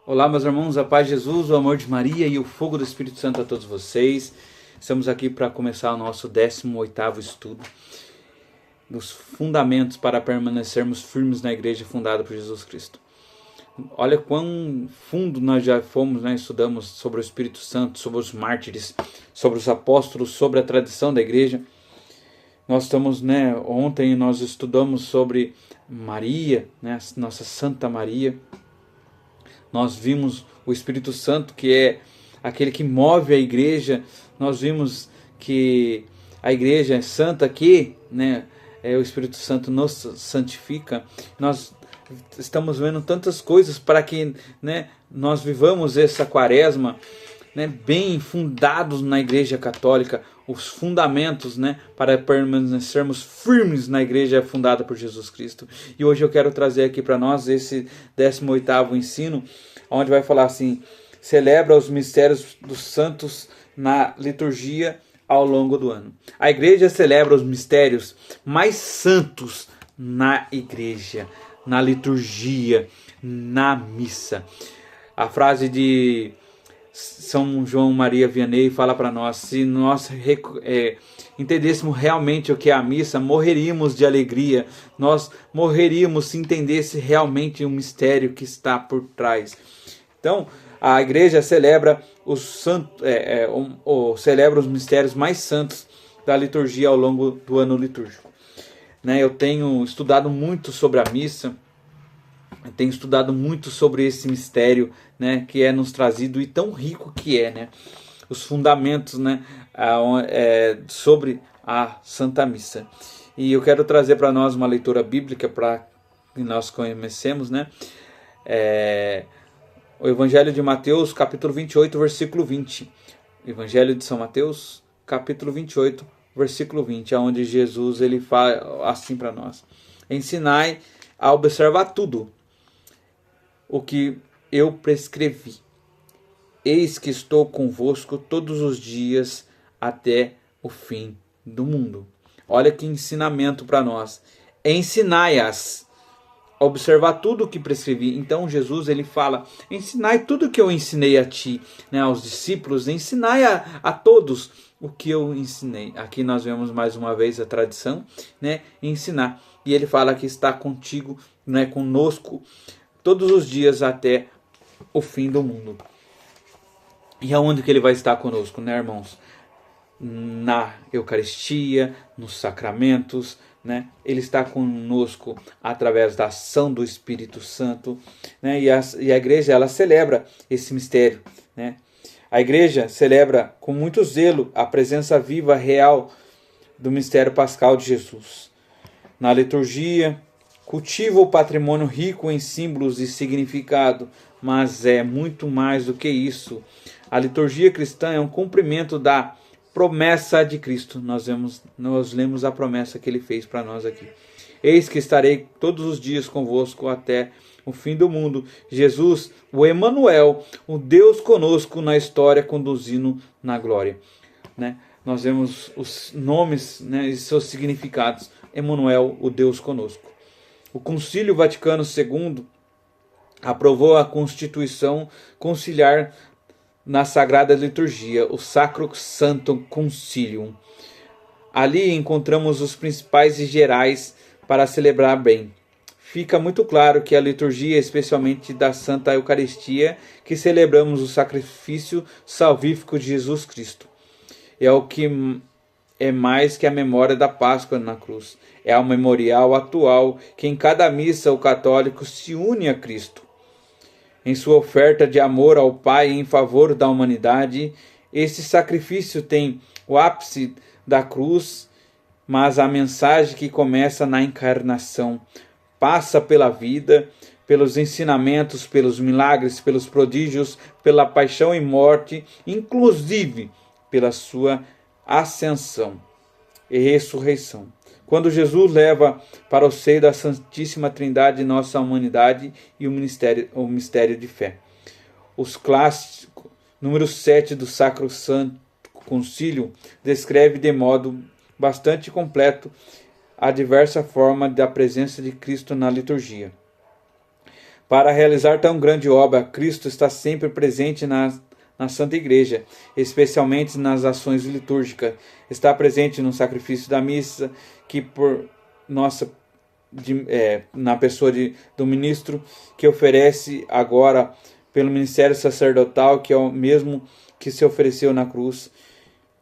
Olá, meus irmãos, a paz de Jesus, o amor de Maria e o fogo do Espírito Santo a todos vocês. Estamos aqui para começar o nosso 18º estudo dos fundamentos para permanecermos firmes na igreja fundada por Jesus Cristo. Olha quão fundo nós já fomos, estudamos sobre o Espírito Santo, sobre os mártires, sobre os apóstolos, sobre a tradição da igreja. Nós estamos, ontem nós estudamos sobre Maria, nossa Santa Maria. Nós vimos o Espírito Santo, que é aquele que move a igreja. Nós vimos que a igreja é santa, que o Espírito Santo nos santifica. Nós estamos vendo tantas coisas para que nós vivamos essa quaresma bem fundados na igreja católica, os fundamentos para permanecermos firmes na igreja fundada por Jesus Cristo. E hoje eu quero trazer aqui para nós esse 18º ensino, onde vai falar assim: celebra os mistérios dos santos na liturgia ao longo do ano. A igreja celebra os mistérios mais santos na igreja, na liturgia, na missa. A frase de São João Maria Vianney fala para nós: se nós entendêssemos realmente o que é a missa, morreríamos de alegria. Nós morreríamos se entendesse realmente o mistério que está por trás. Então, a igreja celebra celebra os mistérios mais santos da liturgia ao longo do ano litúrgico. Eu tenho estudado muito sobre a missa. Tenho estudado muito sobre esse mistério, que é nos trazido e tão rico que é, os fundamentos, sobre a Santa Missa. E eu quero trazer para nós uma leitura bíblica para que nós conhecemos, o Evangelho de Mateus, capítulo 28, versículo 20. Evangelho de São Mateus, capítulo 28, versículo 20, onde Jesus ele fala assim para nós: ensinai a observar tudo o que eu prescrevi. Eis que estou convosco todos os dias até o fim do mundo. Olha que ensinamento para nós. Ensinai-as a observar tudo o que prescrevi. Então Jesus ele fala: ensinai tudo o que eu ensinei a ti, aos discípulos, ensinai a todos o que eu ensinei. Aqui nós vemos mais uma vez a tradição, ensinar. E ele fala que está contigo, conosco, todos os dias até o fim do mundo. E aonde que ele vai estar conosco, irmãos? Na Eucaristia, nos sacramentos, Ele está conosco através da ação do Espírito Santo, E a igreja, ela celebra esse mistério, A igreja celebra com muito zelo a presença viva, real do mistério pascal de Jesus. Na liturgia, cultiva o patrimônio rico em símbolos e significado, mas é muito mais do que isso. A liturgia cristã é um cumprimento da promessa de Cristo. Nós lemos a promessa que ele fez para nós aqui. Eis que estarei todos os dias convosco até o fim do mundo. Jesus, o Emanuel, o Deus conosco na história, conduzindo na glória. Nós vemos os nomes e seus significados. Emanuel, o Deus conosco. O Concílio Vaticano II aprovou a Constituição Conciliar na Sagrada Liturgia, o Sacro Sanctum Concilium. Ali encontramos os principais e gerais para celebrar bem. Fica muito claro que a liturgia, especialmente da Santa Eucaristia, que celebramos o sacrifício salvífico de Jesus Cristo, é o que é mais que a memória da Páscoa na cruz. É o memorial atual que em cada missa o católico se une a Cristo. Em sua oferta de amor ao Pai em favor da humanidade, esse sacrifício tem o ápice da cruz, mas a mensagem que começa na encarnação passa pela vida, pelos ensinamentos, pelos milagres, pelos prodígios, pela paixão e morte, inclusive pela sua ascensão e ressurreição. Quando Jesus leva para o seio da Santíssima Trindade nossa humanidade e o mistério de fé. Os clássicos, número 7 do Sacro Santo Concílio, descreve de modo bastante completo a diversa forma da presença de Cristo na liturgia. Para realizar tão grande obra, Cristo está sempre presente na Santa Igreja, especialmente nas ações litúrgicas. Está presente no sacrifício da missa, que por nossa na pessoa do ministro, que oferece agora pelo ministério sacerdotal, que é o mesmo que se ofereceu na cruz,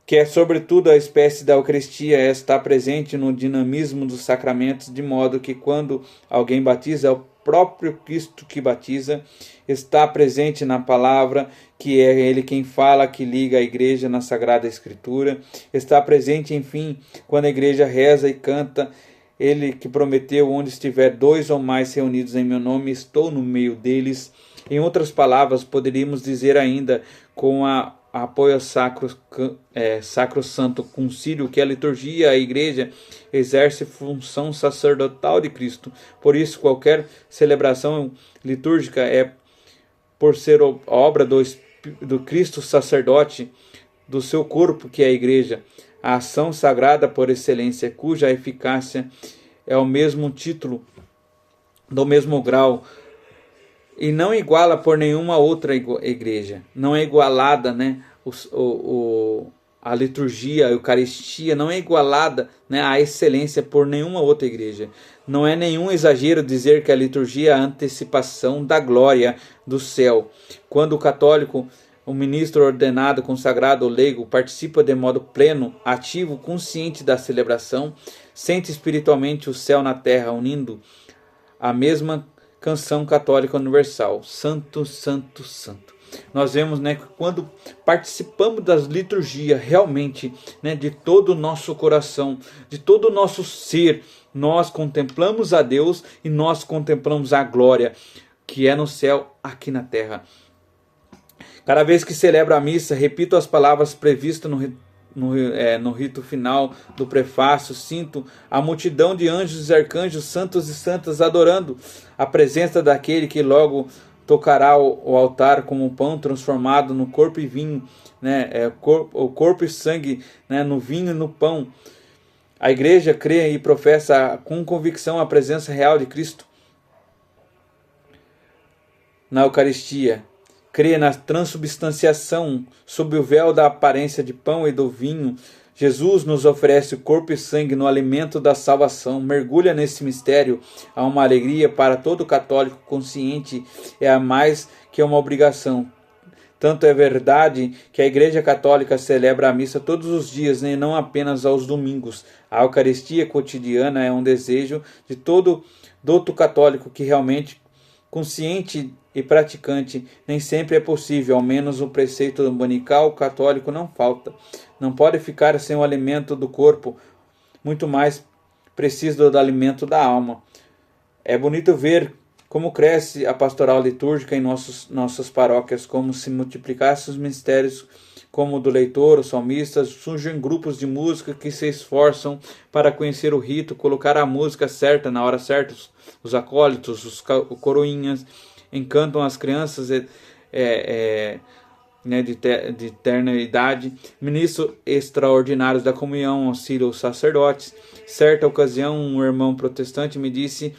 que é sobretudo a espécie da Eucaristia, está presente no dinamismo dos sacramentos, de modo que quando alguém batiza, é o próprio Cristo que batiza, está presente na palavra, que é Ele quem fala, que liga a igreja na Sagrada Escritura, está presente, enfim, quando a igreja reza e canta, Ele que prometeu: onde estiver 2 ou mais reunidos em meu nome, estou no meio deles. Em outras palavras, poderíamos dizer ainda, com apoio ao sacrosanto concílio, que a liturgia, a igreja, exerce função sacerdotal de Cristo. Por isso, qualquer celebração litúrgica é, por ser obra do Cristo sacerdote, do seu corpo, que é a igreja, a ação sagrada por excelência, cuja eficácia é o mesmo título, do mesmo grau, e não iguala por nenhuma outra igreja. Não é igualada, né? A liturgia, a Eucaristia não é igualada, né, à excelência por nenhuma outra igreja. Não é nenhum exagero dizer que a liturgia é a antecipação da glória do céu. Quando o católico, o ministro ordenado, consagrado ou leigo, participa de modo pleno, ativo, consciente da celebração, sente espiritualmente o céu na terra, unindo a mesma canção católica universal: Santo, Santo, Santo. Nós vemos, né, que quando participamos das liturgias realmente, né, de todo o nosso coração, de todo o nosso ser, nós contemplamos a Deus e nós contemplamos a glória que é no céu, aqui na terra. Cada vez que celebro a missa, repito as palavras previstas no rito final do prefácio: sinto a multidão de anjos e arcanjos, santos e santas, adorando a presença daquele que logo tocará o altar como pão transformado no corpo e vinho, né? O corpo e sangue, né? No vinho e no pão. A igreja crê e professa com convicção a presença real de Cristo na Eucaristia. Crê na transubstanciação sob o véu da aparência de pão e do vinho. Jesus nos oferece o corpo e sangue no alimento da salvação. Mergulha nesse mistério. Há uma alegria para todo católico consciente. É mais que uma obrigação. Tanto é verdade que a Igreja Católica celebra a missa todos os dias, e não apenas aos domingos. A Eucaristia cotidiana é um desejo de todo douto católico que realmente, consciente e praticante, nem sempre é possível. Ao menos o preceito dominical católico não falta. Não pode ficar sem o alimento do corpo, muito mais preciso do alimento da alma. É bonito ver como cresce a pastoral litúrgica em nossas paróquias, como se multiplicassem os mistérios como o do leitor, os salmistas. Surgem grupos de música que se esforçam para conhecer o rito, colocar a música certa na hora certa. Os acólitos, os coroinhas, encantam as crianças de terna idade. Ministros extraordinários da comunhão auxiliam os sacerdotes. Certa ocasião, um irmão protestante me disse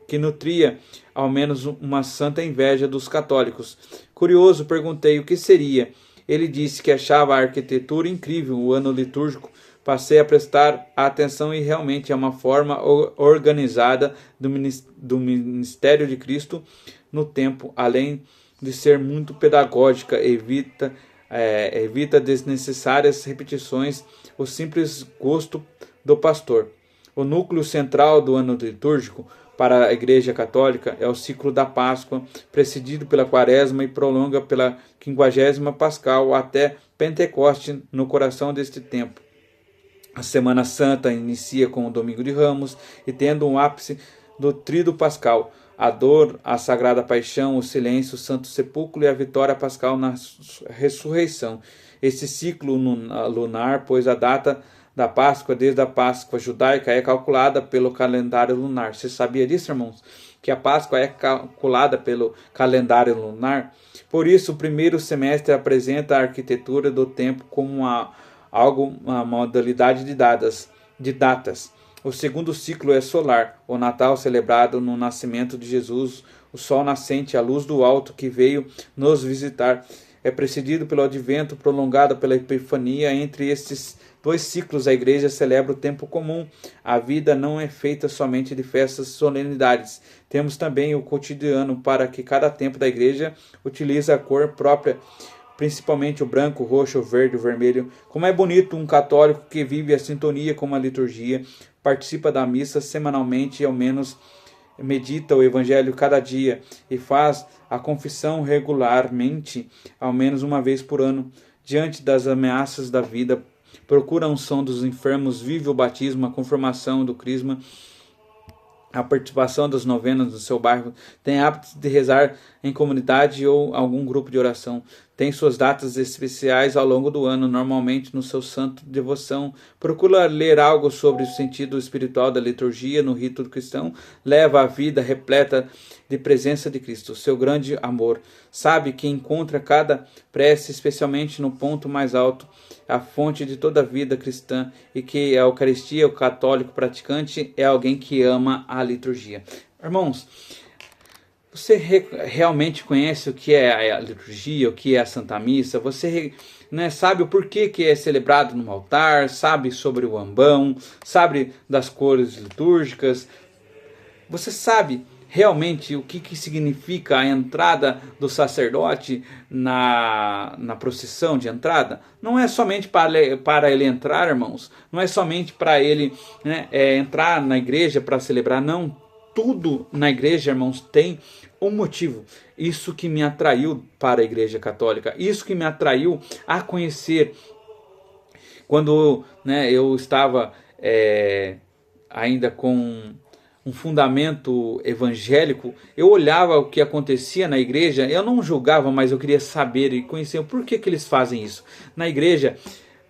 que nutria ao menos uma santa inveja dos católicos. Curioso, perguntei o que seria. Ele disse que achava a arquitetura incrível, o ano litúrgico. Passei a prestar atenção e realmente é uma forma organizada do ministério de Cristo no tempo, além de ser muito pedagógica, evita desnecessárias repetições, o simples gosto do pastor. O núcleo central do ano litúrgico para a Igreja Católica é o ciclo da Páscoa, precedido pela Quaresma e prolonga pela 50ª Pascal até Pentecoste no coração deste tempo. A Semana Santa inicia com o Domingo de Ramos e tendo um ápice do Tríduo Pascal: a dor, a Sagrada Paixão, o silêncio, o Santo Sepulcro e a vitória pascal na ressurreição. Este ciclo lunar, pois a data da Páscoa, desde a Páscoa judaica, é calculada pelo calendário lunar. Você sabia disso, irmãos? Que a Páscoa é calculada pelo calendário lunar? Por isso, o primeiro semestre apresenta a arquitetura do tempo como uma modalidade de datas. O segundo ciclo é solar, o Natal celebrado no nascimento de Jesus, o sol nascente, a luz do alto que veio nos visitar. É precedido pelo advento prolongado pela epifania. Entre estes dois ciclos, a igreja celebra o tempo comum. A vida não é feita somente de festas e solenidades. Temos também o cotidiano, para que cada tempo da igreja utilize a cor própria, principalmente o branco, o roxo, o verde, o vermelho. Como é bonito um católico que vive a sintonia com a liturgia, participa da missa semanalmente e ao menos medita o evangelho cada dia e faz a confissão regularmente, ao menos uma vez por ano. Diante das ameaças da vida, procura a unção dos enfermos, vive o batismo, a confirmação do crisma, a participação das novenas do seu bairro, tem hábito de rezar em comunidade ou algum grupo de oração, tem suas datas especiais ao longo do ano, normalmente no seu santo de devoção, procura ler algo sobre o sentido espiritual da liturgia no rito cristão, leva a vida repleta de presença de Cristo, seu grande amor, sabe que encontra cada prece, especialmente no ponto mais alto, a fonte de toda a vida cristã, e que a Eucaristia, o católico praticante, é alguém que ama a liturgia. Irmãos, você realmente conhece o que é a liturgia, o que é a Santa Missa? Você sabe o porquê que é celebrado no altar, sabe sobre o ambão, sabe das cores litúrgicas? Você sabe realmente o que significa a entrada do sacerdote na procissão de entrada? Não é somente para ele entrar, irmãos, não é somente para ele entrar na igreja para celebrar, não. Tudo na igreja, irmãos, tem um motivo. Isso que me atraiu para a Igreja Católica, isso que me atraiu a conhecer. Quando eu estava ainda com um fundamento evangélico, eu olhava o que acontecia na igreja, eu não julgava, mas eu queria saber e conhecer por que eles fazem isso. Na igreja,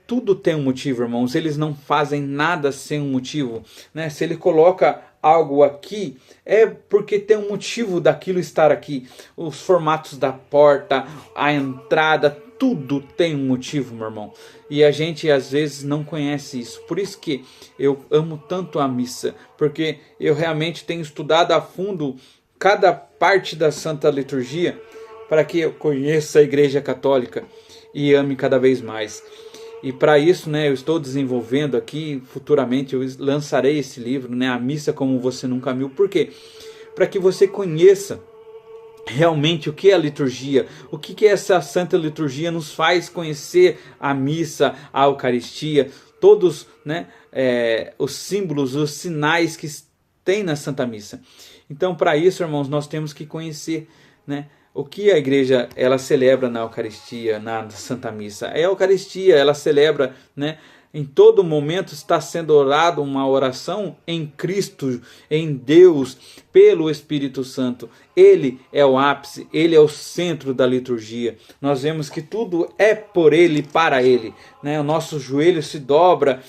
tudo tem um motivo, irmãos, eles não fazem nada sem um motivo. Se ele coloca algo aqui, é porque tem um motivo daquilo estar aqui. Os formatos da porta, a entrada, tudo tem um motivo, meu irmão. E a gente às vezes não conhece isso. Por isso que eu amo tanto a missa, porque eu realmente tenho estudado a fundo cada parte da Santa Liturgia para que eu conheça a Igreja Católica e ame cada vez mais. E para isso, eu estou desenvolvendo aqui, futuramente eu lançarei esse livro, A Missa Como Você Nunca Viu. Por quê? Para que você conheça realmente o que é a liturgia, o que essa Santa Liturgia nos faz conhecer a missa, a Eucaristia, todos os símbolos, os sinais que tem na Santa Missa. Então, para isso, irmãos, nós temos que conhecer, o que a igreja ela celebra na Eucaristia, na Santa Missa. A Eucaristia, ela celebra, em todo momento está sendo orado uma oração em Cristo, em Deus, pelo Espírito Santo. Ele é o ápice, ele é o centro da liturgia. Nós vemos que tudo é por ele, para ele. O nosso joelho se dobra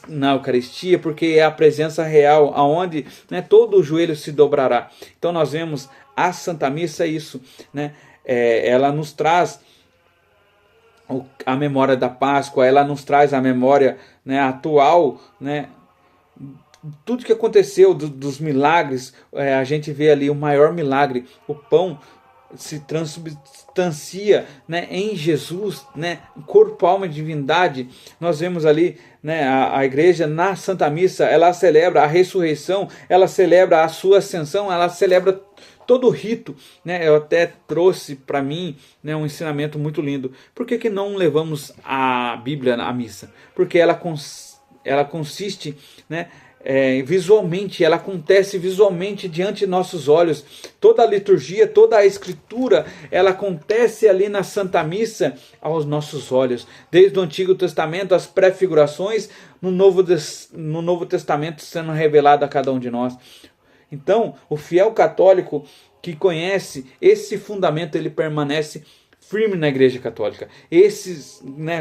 na Eucaristia, porque é a presença real, aonde todo o joelho se dobrará. Então nós vemos a Santa Missa isso, ela nos traz a memória da Páscoa, ela nos traz a memória atual, tudo que aconteceu dos milagres. A gente vê ali o maior milagre, o pão se transubstancia em Jesus, corpo, alma e divindade. Nós vemos ali a igreja na Santa Missa, ela celebra a ressurreição, ela celebra a sua ascensão, ela celebra todo o rito. Eu até trouxe para mim um ensinamento muito lindo. Por que não levamos a Bíblia à missa? Porque ela consiste visualmente, ela acontece visualmente diante de nossos olhos. Toda a liturgia, toda a escritura, ela acontece ali na Santa Missa aos nossos olhos. Desde o Antigo Testamento, as prefigurações no Novo Testamento sendo revelado a cada um de nós. Então, o fiel católico que conhece esse fundamento, ele permanece firme na Igreja Católica.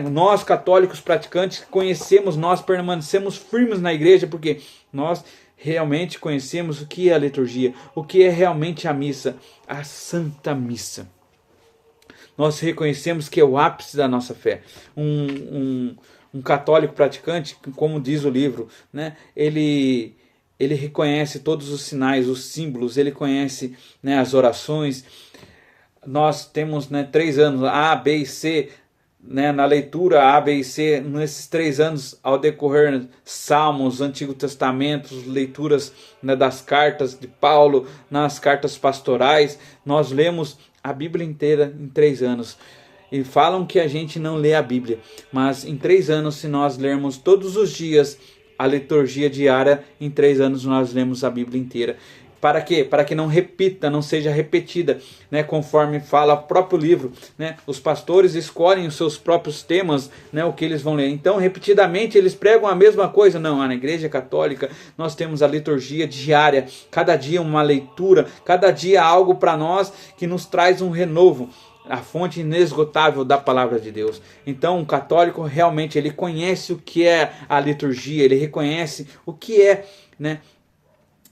Nós católicos praticantes conhecemos, nós permanecemos firmes na Igreja, porque nós realmente conhecemos o que é a liturgia, o que é realmente a missa, a Santa Missa. Nós reconhecemos que é o ápice da nossa fé, um Um católico praticante, como diz o livro, né, ele reconhece todos os sinais, os símbolos, ele conhece, né, as orações. Nós temos, né, 3 anos, A, B e C, né, na leitura A, B e C, nesses 3 anos, ao decorrer Salmos, Antigo Testamento, leituras, né, das cartas de Paulo, nas cartas pastorais, nós lemos a Bíblia inteira em 3 anos. E falam que a gente não lê a Bíblia, mas em 3 anos, se nós lermos todos os dias a liturgia diária, em 3 anos nós lemos a Bíblia inteira. Para quê? Para que não repita, não seja repetida, né? Conforme fala o próprio livro, né? Os pastores escolhem os seus próprios temas, né? O que eles vão ler. Então, repetidamente, eles pregam a mesma coisa. Não, na Igreja Católica nós temos a liturgia diária, cada dia uma leitura, cada dia algo para nós que nos traz um renovo, a fonte inesgotável da palavra de Deus. Então, um católico realmente ele conhece o que é a liturgia, ele reconhece o que é, né,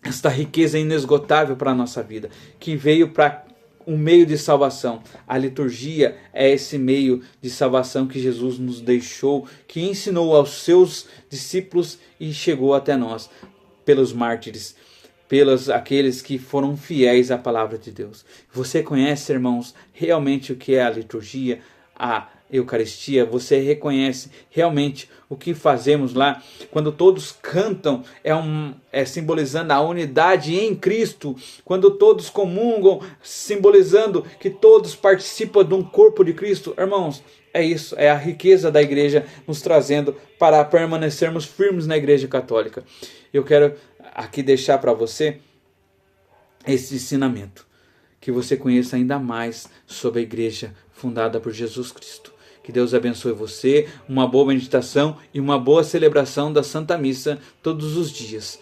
esta riqueza inesgotável para a nossa vida, que veio para um meio de salvação. A liturgia é esse meio de salvação que Jesus nos deixou, que ensinou aos seus discípulos e chegou até nós, pelos mártires, pelos aqueles que foram fiéis à palavra de Deus. Você conhece, irmãos, realmente o que é a liturgia, a Eucaristia? Você reconhece realmente o que fazemos lá? Quando todos cantam, é simbolizando a unidade em Cristo. Quando todos comungam, simbolizando que todos participam de um corpo de Cristo. Irmãos, é isso, é a riqueza da igreja nos trazendo para permanecermos firmes na Igreja Católica. Eu quero aqui deixar para você esse ensinamento, que você conheça ainda mais sobre a igreja fundada por Jesus Cristo. Que Deus abençoe você, uma boa meditação e uma boa celebração da Santa Missa todos os dias.